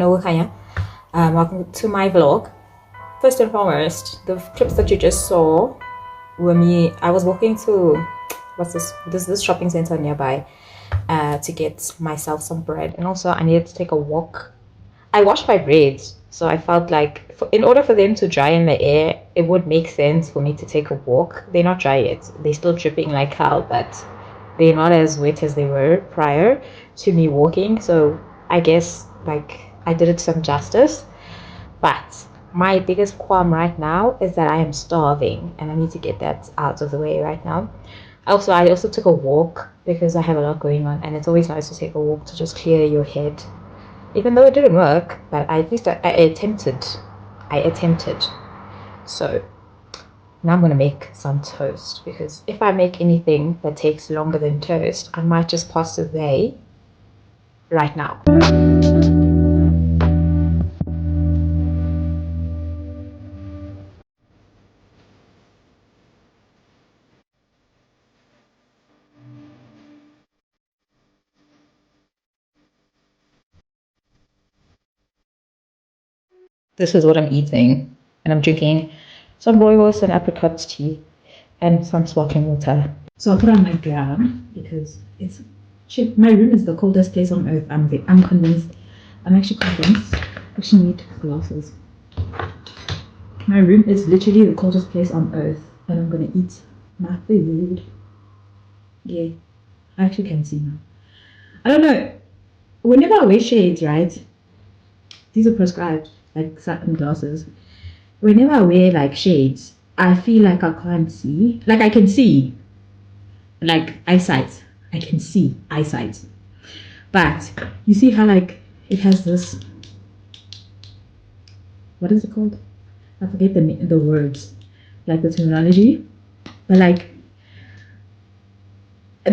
Nokukhanya. Welcome to my vlog. First and foremost, the clips that you just saw were me. I was walking to this shopping center nearby to get myself some bread, and also I needed to take a walk. I washed my braids, so I felt like in order for them to dry in the air, it would make sense for me to take a walk. They're not dry yet. They're still dripping like hell, but they're not as wet as they were prior to me walking. So I guess like I did it some justice. But my biggest qualm right now is that I am starving and I need to get that out of the way right now. I also took a walk because I have a lot going on, and it's always nice to take a walk to just clear your head. Even though it didn't work, but at least I attempted. So now I'm gonna make some toast, because if I make anything that takes longer than toast, I might just pass away right now. This is what I'm eating, and I'm drinking some rooibos and apricot tea and some sparkling water. So I'll put on my gown because it's shit. My room is the coldest place on earth. I'm convinced. I'm actually convinced. I actually need glasses. My room is literally the coldest place on earth, and I'm gonna eat my food. Yeah, I actually can see now. I don't know. Whenever I wear shades, right? These are prescribed, like satin glasses. Whenever I wear like shades, I feel like I can't see. Like I can see. Like eyesight. I can see eyesight. But you see how like it has this, what is it called? I forget the words, like the terminology. But like,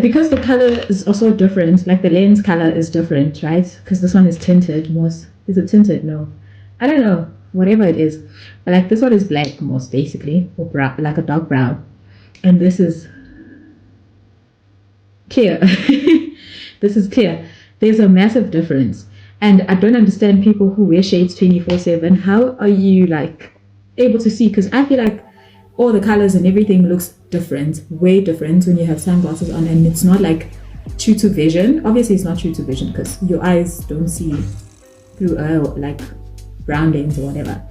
because the color is also different, like the lens color is different, right? Because this one is tinted most. Is it tinted? No. I don't know. Whatever it is. But like this one is black most basically, or brown, like a dark brown. And this is clear. This is clear. There's a massive difference. And I don't understand people who wear shades 24/7. How are you like able to see? Because I feel like all the colors and everything looks different, way different when you have sunglasses on, and it's not like true to vision. Obviously it's not true to vision because your eyes don't see through like brown lens or whatever.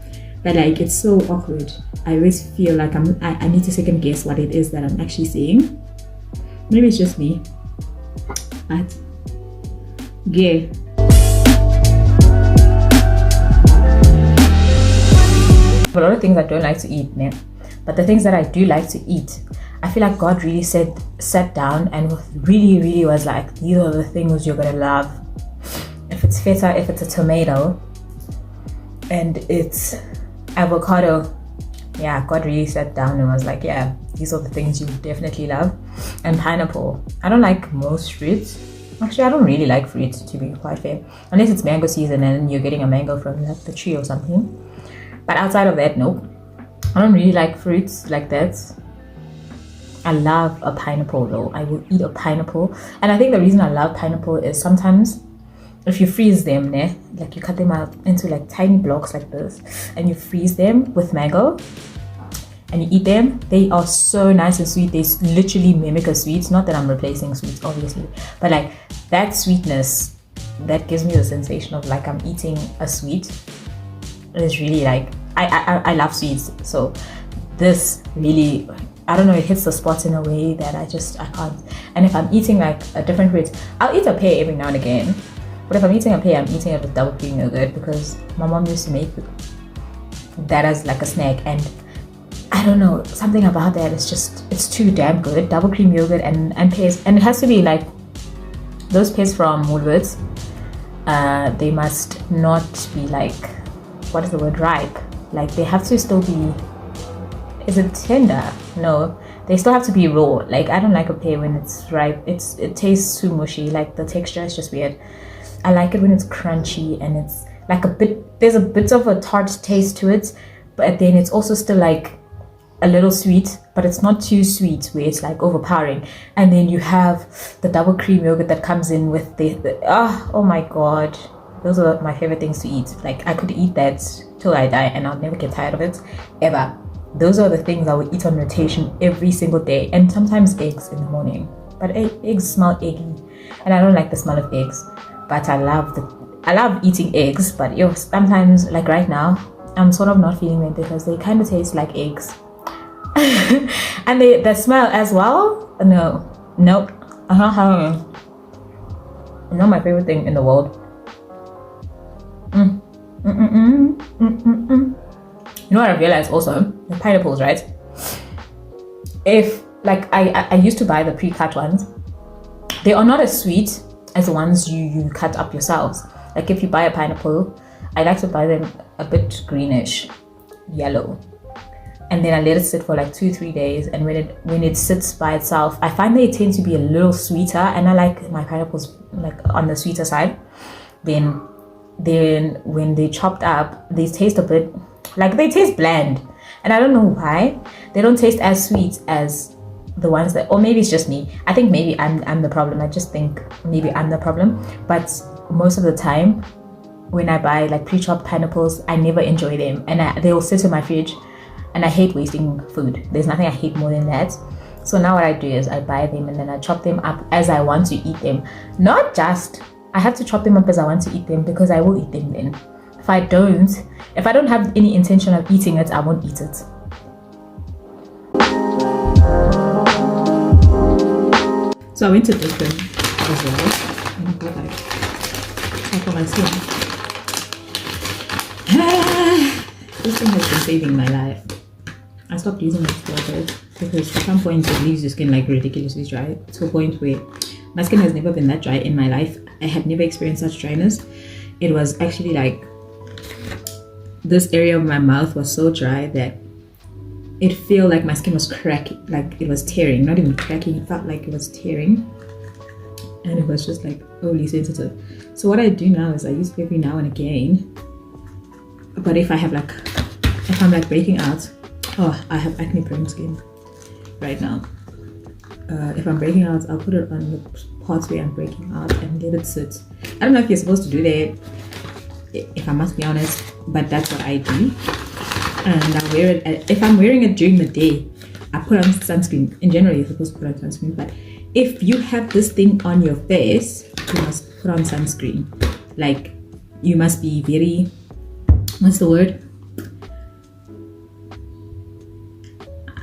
But like it's so awkward. I always feel like I need to second guess what it is that I'm actually seeing. Maybe it's just me, but yeah. A lot of things I don't like to eat, man. But the things that I do like to eat, I feel like God really sat down and really was like, these are the things you're gonna love. If it's feta, if it's a tomato, and it's avocado, yeah, God really sat down and was like, yeah, these are the things you definitely love. And pineapple. I don't like most fruits. Actually, I don't really like fruits, to be quite fair, unless it's mango season and you're getting a mango from like the tree or something. But outside of that, nope. I don't really like fruits like that. I love a pineapple though. I will eat a pineapple. And I think the reason I love pineapple is sometimes if you freeze them, like you cut them out into like tiny blocks like this, and you freeze them with mango and you eat them, they are so nice and sweet. They literally mimic a sweet. Not that I'm replacing sweets, obviously, but like that sweetness that gives me the sensation of like I'm eating a sweet. It's really like I love sweets, so this really, I don't know, it hits the spot in a way that I can't. And if I'm eating like a different fruit, I'll eat a pear every now and again, but if I'm eating a pear, I'm eating it with double cream yogurt, because my mom used to make that as like a snack, and I don't know, something about that is just, it's too damn good. Double cream yogurt and pears, and it has to be like those pears from Woolworths. They must not be like, what is the word, ripe. Like they have to still be, is it tender? No, they still have to be raw. Like I don't like a pear when it's ripe. It tastes too mushy. Like the texture is just weird. I like it when it's crunchy and it's like there's a bit of a tart taste to it, but then it's also still like a little sweet, but it's not too sweet where it's like overpowering. And then you have the double cream yogurt that comes in with the oh my god, Those are my favorite things to eat. Like I could eat that till I die and I'll never get tired of it ever. Those are the things I would eat on rotation every single day, and sometimes eggs in the morning. But eggs smell eggy, and I don't like the smell of eggs. But I love eating eggs. But sometimes, like right now, I'm sort of not feeling it because they kind of taste like eggs, and the smell as well. Nope. It's not my favorite thing in the world. You know what I realized also? The pineapples, right? If like I used to buy the pre-cut ones, they are not as sweet as the ones you cut up yourselves. Like if you buy a pineapple, I like to buy them a bit greenish, yellow, and then I let it sit for like 2-3 days. And when it sits by itself, I find they tend to be a little sweeter, and I like my pineapples like on the sweeter side. Then when they chopped up, they taste a bit like they taste bland, and I don't know why. They don't taste as sweet as the ones that, or maybe it's just me. I think maybe I'm the problem. I just think maybe I'm the problem. But most of the time when I buy like pre-chopped pineapples, I never enjoy them, and they will sit in my fridge, and I hate wasting food. There's nothing I hate more than that. So now what I do is I buy them and then I chop them up as I want to eat them. Not just I have to chop them up as I want to eat them, because I will eat them then. If I don't have any intention of eating it, I won't eat it. So I went to Brooklyn as well, and I got like half of my skin. This thing has been saving my life. I stopped using it for a bit because at some point it leaves your skin like ridiculously dry, to a point where my skin has never been that dry in my life. I had never experienced such dryness. It was actually like this area of my mouth was so dry that it felt like my skin was cracking, like it was tearing. Not even cracking, it felt like it was tearing, and it was just like overly sensitive. So what I do now is I use it every now and again. But if I'm like breaking out, I have acne prone skin right now. If I'm breaking out, I'll put it on the parts where I'm breaking out and let it sit. I don't know if you're supposed to do that, if I must be honest, but that's what I do. And I wear it. If I'm wearing it during the day, I put on sunscreen. In general, you're supposed to put on sunscreen, but if you have this thing on your face, you must put on sunscreen. Like, you must be very, what's the word?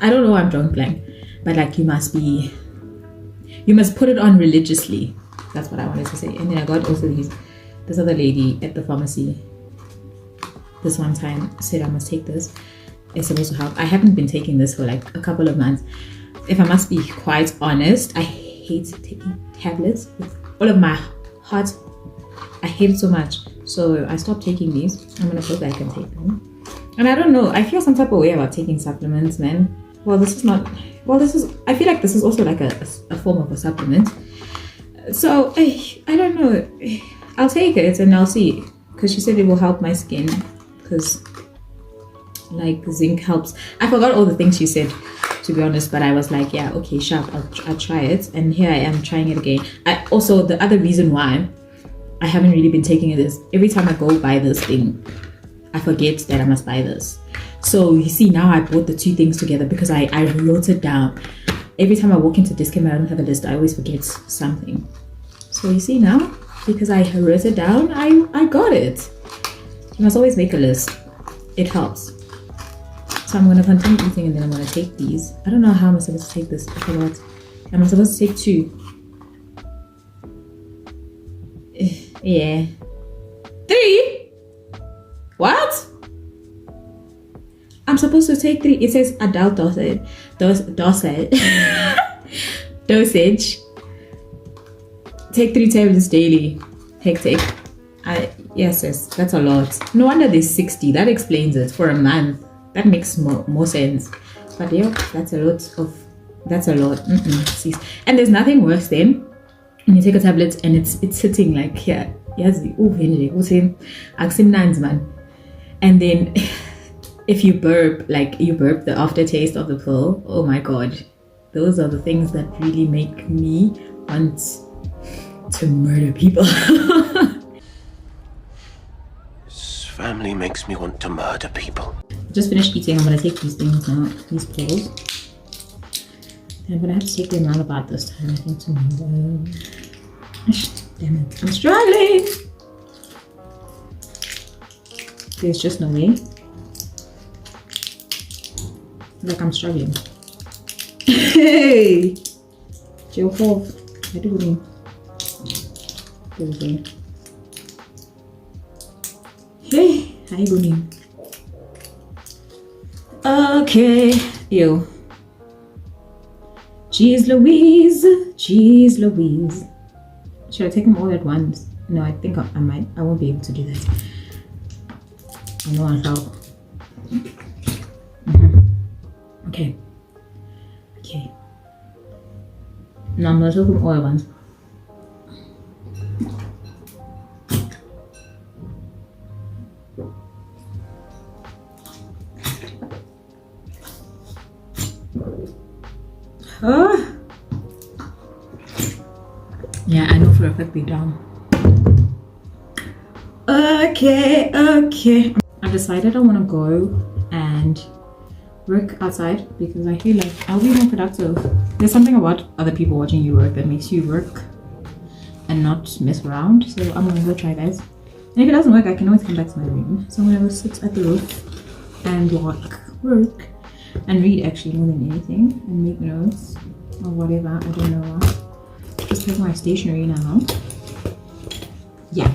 I don't know, I'm drawing blank, but like you must put it on religiously. That's what I wanted to say. And then I got also this other lady at the pharmacy this one time said I must take this. It's supposed to help. I haven't been taking this for like a couple of months. If I must be quite honest, I hate taking tablets with all of my heart. I hate it so much. So I stopped taking these. I'm gonna hope that I can take them. And I don't know, I feel some type of way about taking supplements, man. I feel like this is also like a form of a supplement. So I don't know. I'll take it and I'll see, because she said it will help my skin, because like zinc helps. I forgot all the things she said, to be honest, but I was like, yeah, okay, sharp, I'll try it. And here I am trying it again. Also, the other reason why I haven't really been taking it is every time I go buy this thing, I forget that I must buy this. So you see, now I bought the two things together because I wrote it down. Every time I walk into Discount, I don't have a list. I always forget something. So you see now, because I wrote it down, I got it. You must always make a list. It helps. So I'm going to continue eating and then I'm going to take these. I don't know how I'm supposed to take this. I forgot. I'm supposed to take 2. Yeah. 3? What? I'm supposed to take 3. It says adult dosage. Dosage. Take 3 tablets daily. Hectic. Yes, that's a lot. No wonder there's 60. That explains it for a month. That makes more sense. But yeah, that's a lot. See, and there's nothing worse than when you take a tablet and it's sitting like here. Yes, man. And then if you burp the aftertaste of the pill, oh my god, those are the things that really make me want to murder people. family makes me want to murder people. Just finished eating. I'm gonna take these things now, these balls. And I'm gonna have to take them out about this time, I think tomorrow. Damn it, I'm struggling! There's just no way. Like I'm struggling. Hey! Chill for. I do it. Hey, how you doing? Okay, ew. Jeez Louise, jeez Louise. Should I take them all at once? No, I think I might. I won't be able to do that. I know I'll help. Okay. Okay. Now I'm gonna take them all at once. Yeah, I know for a fact they're down. Okay. I've decided I want to go and work outside because I feel like I'll be more productive. There's something about other people watching you work that makes you work and not mess around. So I'm gonna go try that. And if it doesn't work, I can always come back to my room. So I'm gonna go sit at the roof and work and read actually more than anything and make notes or whatever. I don't know. Just take my stationery now. Yeah.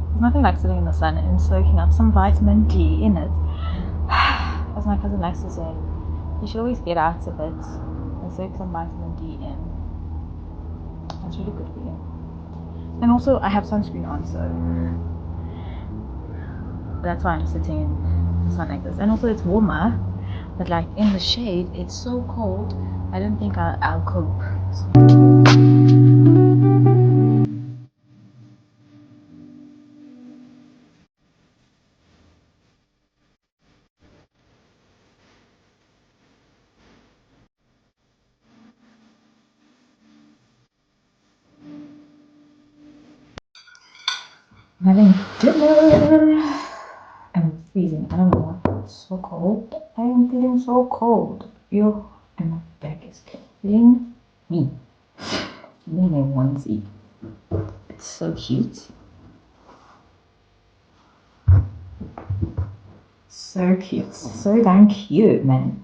There's nothing like sitting in the sun and soaking up some vitamin D in it. As my cousin likes to say, you should always get out a bit and soak some vitamin D in. That's really good for you. And also I have sunscreen on, so that's why I'm sitting in the sun like this. And also it's warmer, but like in the shade it's so cold. I don't think I'll cope. I'm having dinner. I'm freezing. I don't know why. It's so cold. I am feeling so cold. Ew. And my back is killing me. Killing my onesie. It's so cute. So cute. So damn cute, man.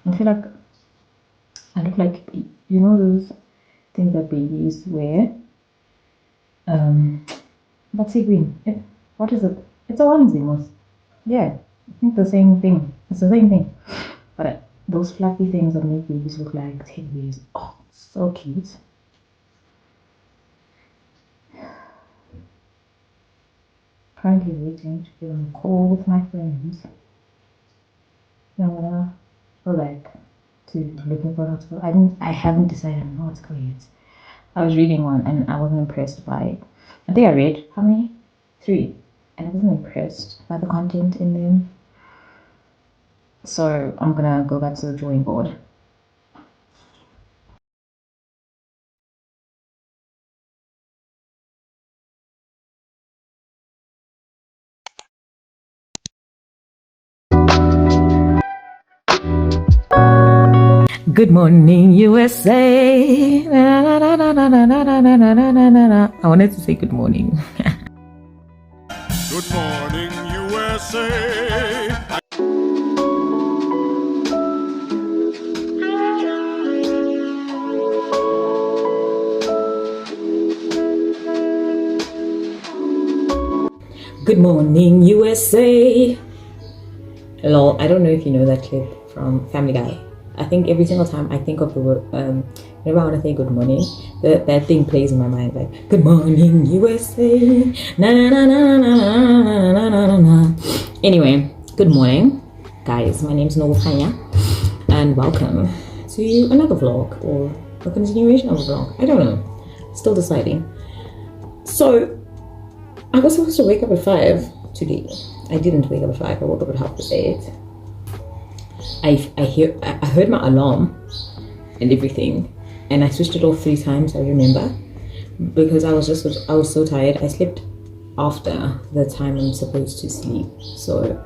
I feel like I look like, you know those things that babies wear? What's it green? What is it? It's a onesie most. Yeah, I think the same thing. It's the same thing. But those fluffy things that make babies look like teddy bears. Oh, so cute. Currently waiting to get on a call with my friends. Then I'm gonna go back to looking for an article. I haven't decided on an article yet. I was reading one and I wasn't impressed by it. I think I read how many? 3. And I wasn't impressed by the content in them. So I'm gonna go back to the drawing board. Good morning, USA. I wanted to say good morning. Good morning, USA. Good morning, USA. Hello, I don't know if you know that clip from Family Guy. I think every single time I think of the word, whenever I want to say good morning, that thing plays in my mind, like good morning USA. Na na na na na na na na na. Anyway, good morning, guys. My name is Nokukhanya, and welcome to another vlog or a continuation of a vlog. I don't know, still deciding. So I was supposed to wake up at 5 today. I didn't wake up at 5. I woke up at 8:30. I heard my alarm and everything, and I switched it off 3 times, I remember, because I was so tired. I slept after the time I'm supposed to sleep, so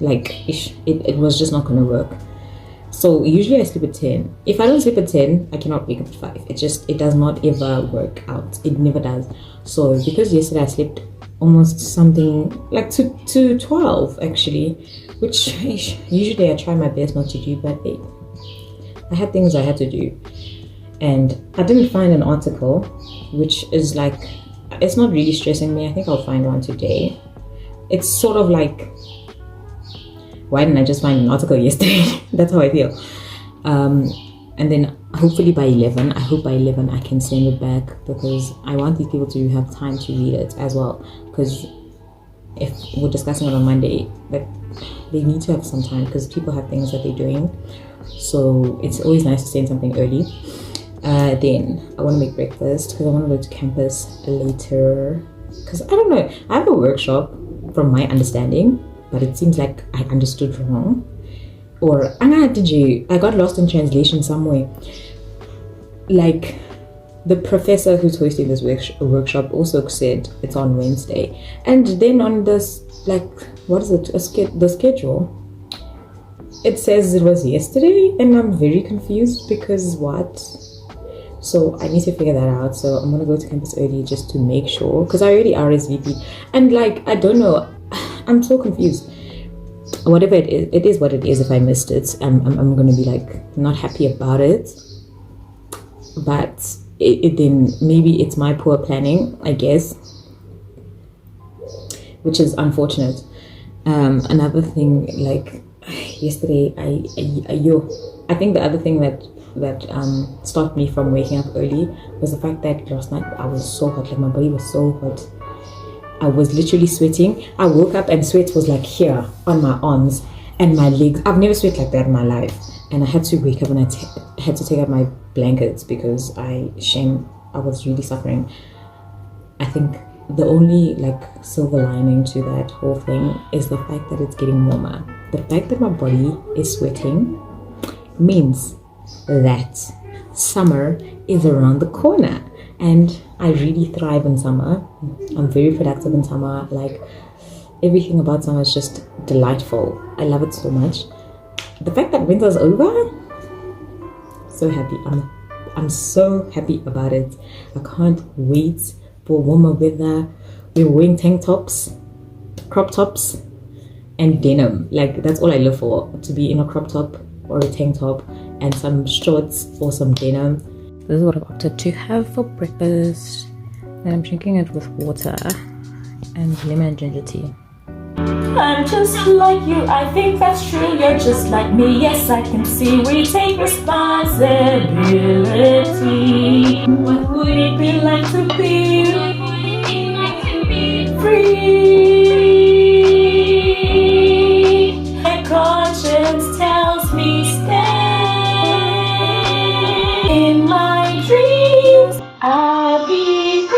it was just not gonna work. So usually I sleep at 10. If I don't sleep at 10, I cannot wake up at 5. It does not ever work out. It never does. So because yesterday I slept almost something like to 12 actually, which usually I try my best not to do, but I had things I had to do, and I didn't find an article, which is like, it's not really stressing me. I think I'll find one today. It's sort of like, why didn't I just find an article yesterday? That's how I feel. And then hopefully by 11, I hope by 11 I can send it back, because I want these people to have time to read it as well, because if we're discussing it on Monday, like, they need to have some time, because people have things that they're doing. So it's always nice to send something early. Then I want to make breakfast, because I want to go to campus later, because I don't know, I have a workshop from my understanding, but it seems like I understood wrong, or I got lost in translation somewhere. Like, the professor who's hosting this workshop also said it's on Wednesday, and then on this, like, what is it, the schedule, it says it was yesterday, and I'm very confused because what? So I need to figure that out. So I'm gonna go to campus early just to make sure, because I already RSVP, and like, I don't know, I'm so confused. Whatever it is what it is. If I missed it, I'm gonna be like not happy about it, but then maybe it's my poor planning, I guess, which is unfortunate. Another thing, like yesterday, I think the other thing that stopped me from waking up early was the fact that last night I was so hot. Like, my body was so hot, I was literally sweating. I woke up and sweat was like here on my arms and my legs. I've never sweat like that in my life, and I had to wake up and I had to take out my blankets because I was really suffering. I think the only like silver lining to that whole thing is the fact that it's getting warmer. The fact that my body is sweating means that summer is around the corner, and I really thrive in summer. I'm very productive in summer. Like, everything about summer is just delightful. I love it so much. The fact that winter's over, so happy. I'm so happy about it. I can't wait for warmer weather. We're wearing tank tops, crop tops, and denim. Like, that's all I live for, to be in a crop top or a tank top and some shorts or some denim. This is what I've opted to have for breakfast, and I'm drinking it with water and lemon and ginger tea. I'm just like you, I think that's true. You're just like me, yes, I can see. We take responsibility. What would it be like to be free? My conscience tells me stay. In my dreams, I'll be free.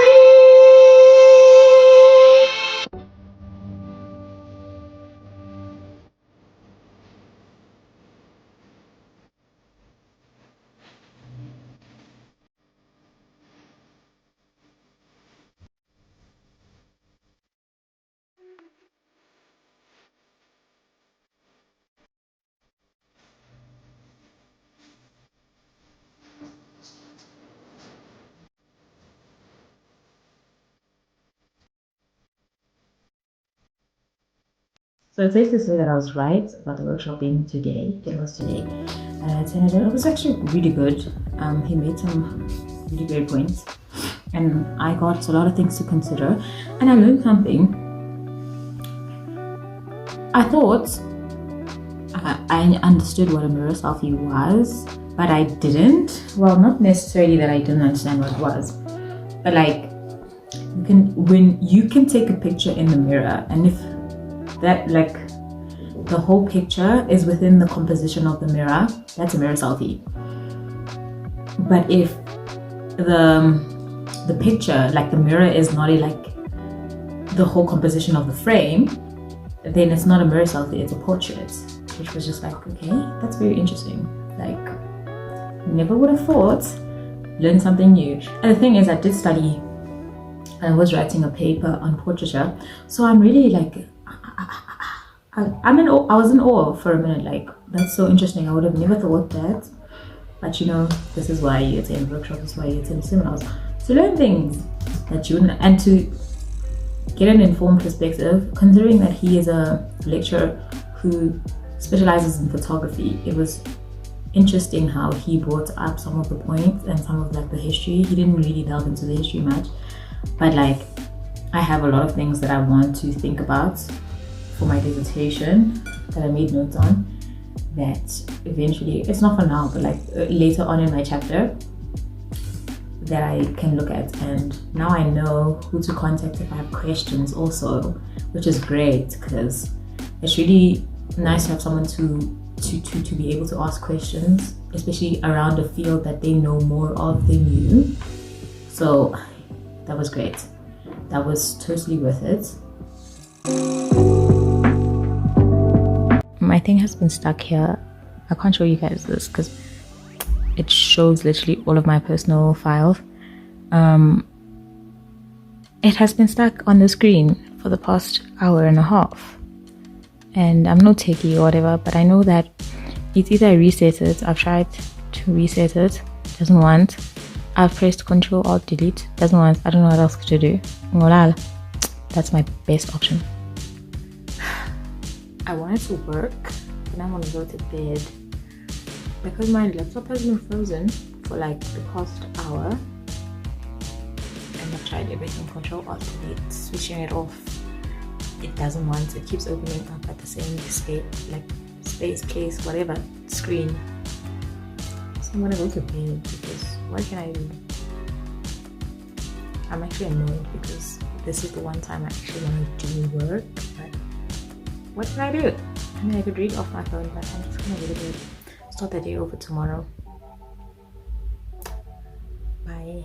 So it's safe to say that I was right about the workshop being today. It was today. It was actually really good. He made some really great points, and I got a lot of things to consider, and I learned something. I thought I understood what a mirror selfie was, but I didn't. Well, not necessarily that I didn't understand what it was, but like, when you can take a picture in the mirror, and if that, like, the whole picture is within the composition of the mirror, that's a mirror selfie. But if the picture, like the mirror, is not like the whole composition of the frame, then it's not a mirror selfie, it's a portrait. which was just like, okay, that's very interesting. Like, never would have thought. Learn something new. And the thing is, I did study, and I was writing a paper on portraiture, so I'm really like, I was in awe for a minute. Like, that's so interesting. I would have never thought that. But you know, this is why you attend workshops, this is why you attend seminars, to learn things that you wouldn't, and to get an informed perspective, considering that he is a lecturer who specializes in photography. It was interesting how he brought up some of the points and some of like the history. He didn't really delve into the history much, but like, I have a lot of things that I want to think about for my dissertation that I made notes on, that eventually, it's not for now, but like later on in my chapter, that I can look at. And now I know who to contact if I have questions also, which is great, because it's really nice to have someone to be able to ask questions, especially around a field that they know more of than you. So that was great. That was totally worth it. My thing has been stuck here. I can't show you guys this because it shows literally all of my personal files. It has been stuck on the screen for the past hour and a half, and I'm no techie or whatever, but I know that it's either I reset it. I've tried to reset it, doesn't want. I've pressed Ctrl Alt Delete, doesn't want. I don't know what else to do. That's my best option. I want it to work, but I want to go to bed because my laptop has been frozen for like the past hour, and I've tried everything. Ctrl Alt Delete, switching it off. It doesn't want. It keeps opening up at the same space, place, whatever screen. So I'm gonna go to bed because what can I do? I'm actually annoyed because this is the one time I actually want to do work, but what can I do? I mean, I could read off my phone, but I'm just gonna go to bed. Start the day over tomorrow. Bye.